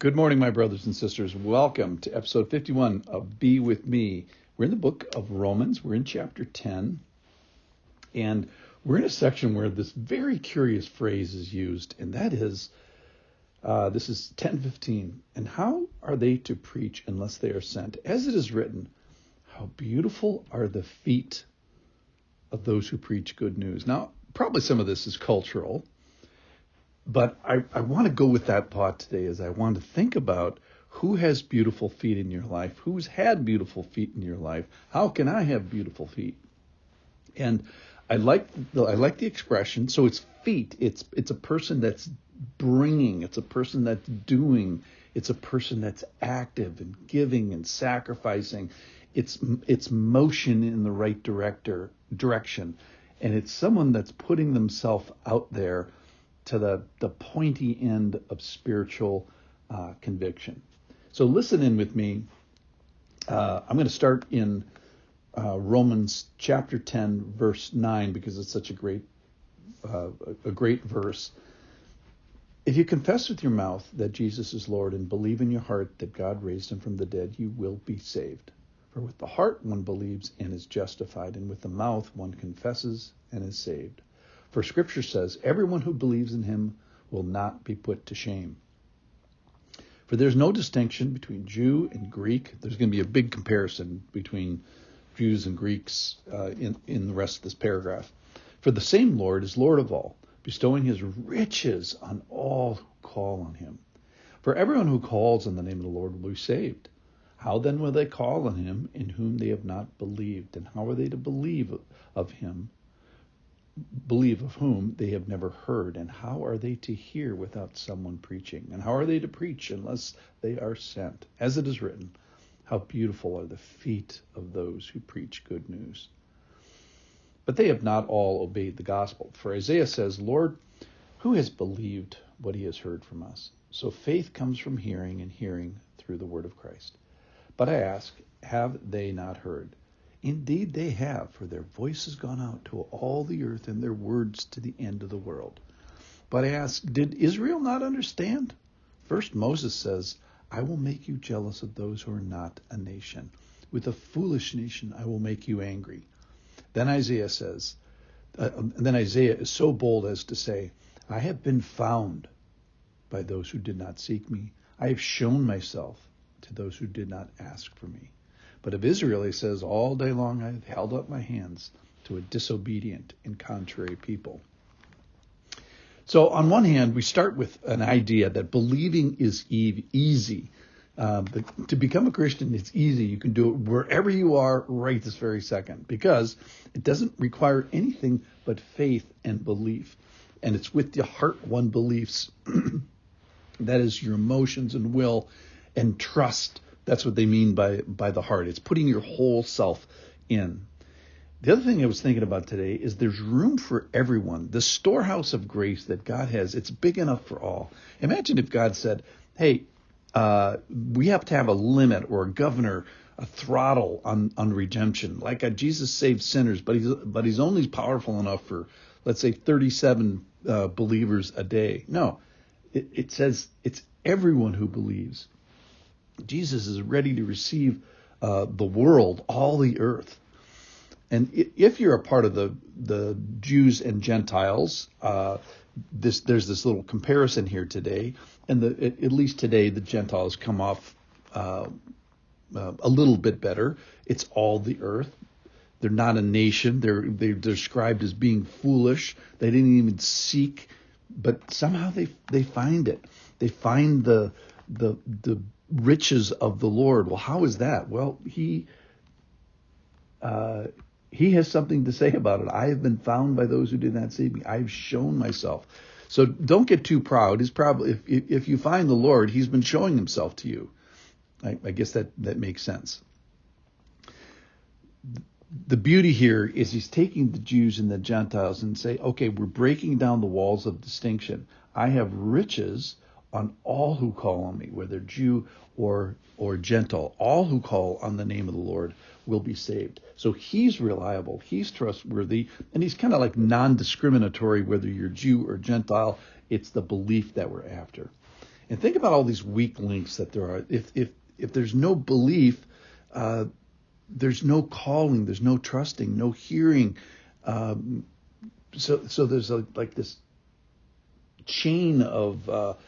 Good morning, my brothers and sisters. Welcome to episode 51 of Be With Me. We're in the book of Romans. We're in chapter 10. And we're in a section where this very curious phrase is used, and that is, this is 10:15. And how are they to preach unless they are sent? As it is written, how beautiful are the feet of those who preach good news. Now, probably some of this is cultural, but I want to go with that thought today as I want to think about who has beautiful feet in your life, who's had beautiful feet in your life, how can I have beautiful feet? And I like the expression. So it's feet. It's a person that's bringing. It's a person that's doing. It's a person that's active and giving and sacrificing. It's motion in the right direction, and it's someone that's putting themselves out there to the pointy end of spiritual conviction. So listen in with me. I'm going to start in Romans chapter 10, verse 9, because it's such a great verse. If you confess with your mouth that Jesus is Lord and believe in your heart that God raised him from the dead, you will be saved. For with the heart one believes and is justified, and with the mouth one confesses and is saved. For Scripture says, everyone who believes in him will not be put to shame. For there's no distinction between Jew and Greek. There's going to be a big comparison between Jews and Greeks in the rest of this paragraph. For the same Lord is Lord of all, bestowing his riches on all who call on him. For everyone who calls on the name of the Lord will be saved. How then will they call on him in whom they have not believed? And how are they to believe of whom they have never heard? And how are they to hear without someone preaching? And how are they to preach unless they are sent? As it is written, how beautiful are the feet of those who preach good news. But they have not all obeyed the gospel. For Isaiah says, Lord, who has believed what he has heard from us? So faith comes from hearing, and hearing through the word of Christ. But I ask, have they not heard? Indeed they have, for their voice has gone out to all the earth, and their words to the end of the world. But I ask, did Israel not understand? First Moses says, I will make you jealous of those who are not a nation. With a foolish nation I will make you angry. Then Isaiah says, Isaiah is so bold as to say, I have been found by those who did not seek me. I have shown myself to those who did not ask for me. But of Israel, he says, all day long I have held up my hands to a disobedient and contrary people. So on one hand, we start with an idea that believing is easy. To become a Christian, it's easy. You can do it wherever you are right this very second, because it doesn't require anything but faith and belief. And it's with the heart one believes. That is your emotions and will and trust. That's what they mean by the heart. It's putting your whole self in. The other thing I was thinking about today is there's room for everyone. The storehouse of grace that God has, it's big enough for all. Imagine if God said, hey, we have to have a limit or a governor, a throttle on redemption. Like Jesus saved sinners, but he's only powerful enough for, let's say, 37 believers a day. No, it says it's everyone who believes. Jesus is ready to receive the world, all the earth. And if you're a part of the Jews and Gentiles, there's this little comparison here today. And at least today, the Gentiles come off a little bit better. It's all the earth. They're not a nation. They're described as being foolish. They didn't even seek, but somehow they find it. They find the riches of the Lord. Well, how is that? Well, he has something to say about it. I have been found by those who did not see me. I've shown myself. So don't get too proud. He's probably, if you find the Lord, he's been showing himself to you. I guess that makes sense. The beauty here is he's taking the Jews and the Gentiles and say, okay, we're breaking down the walls of distinction. I have riches on all who call on me, whether Jew or Gentile. All who call on the name of the Lord will be saved. So he's reliable, he's trustworthy, and he's kind of like non-discriminatory whether you're Jew or Gentile. It's the belief that we're after. And think about all these weak links that there are. If there's no belief, there's no calling, there's no trusting, no hearing. So there's like this chain of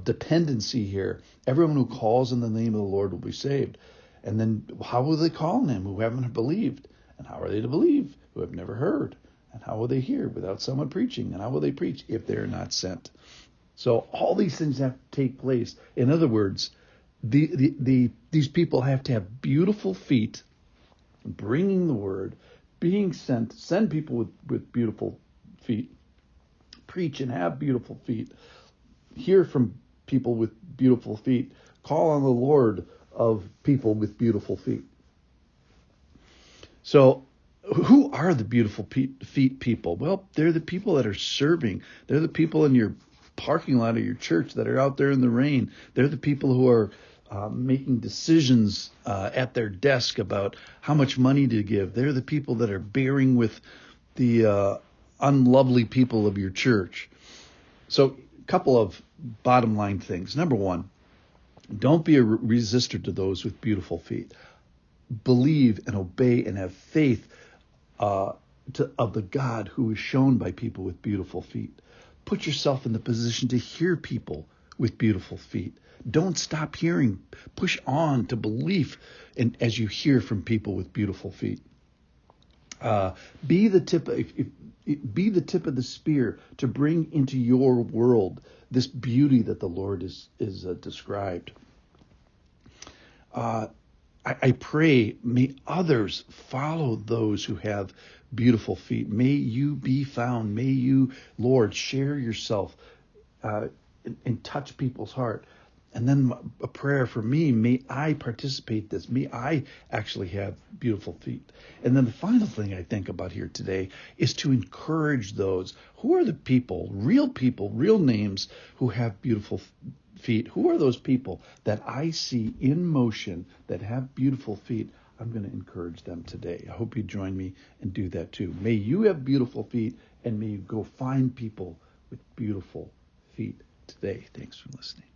dependency here. Everyone who calls in the name of the Lord will be saved. And then how will they call on him who haven't believed? And how are they to believe who have never heard? And how will they hear without someone preaching? And how will they preach if they're not sent? So all these things have to take place. In other words, these people have to have beautiful feet, bringing the word, being sent, send people with beautiful feet, preach and have beautiful feet, hear from people with beautiful feet, call on the Lord of people with beautiful feet. So who are the beautiful feet people? Well, they're the people that are serving. They're the people in your parking lot of your church that are out there in the rain. They're the people who are making decisions at their desk about how much money to give. They're the people that are bearing with the unlovely people of your church. So a couple of bottom line things. Number one, don't be a resistor to those with beautiful feet. Believe and obey and have faith of the God who is shown by people with beautiful feet. Put yourself in the position to hear people with beautiful feet. Don't stop hearing. Push on to belief as you hear from people with beautiful feet. Be the tip of the spear to bring into your world this beauty that the Lord is described. I pray, may others follow those who have beautiful feet. May you be found. May you, Lord, share yourself and touch people's heart. And then a prayer for me, may I participate this. May I actually have beautiful feet. And then the final thing I think about here today is to encourage those. Who are the people, real names who have beautiful feet? Who are those people that I see in motion that have beautiful feet? I'm going to encourage them today. I hope you join me and do that too. May you have beautiful feet, and may you go find people with beautiful feet today. Thanks for listening.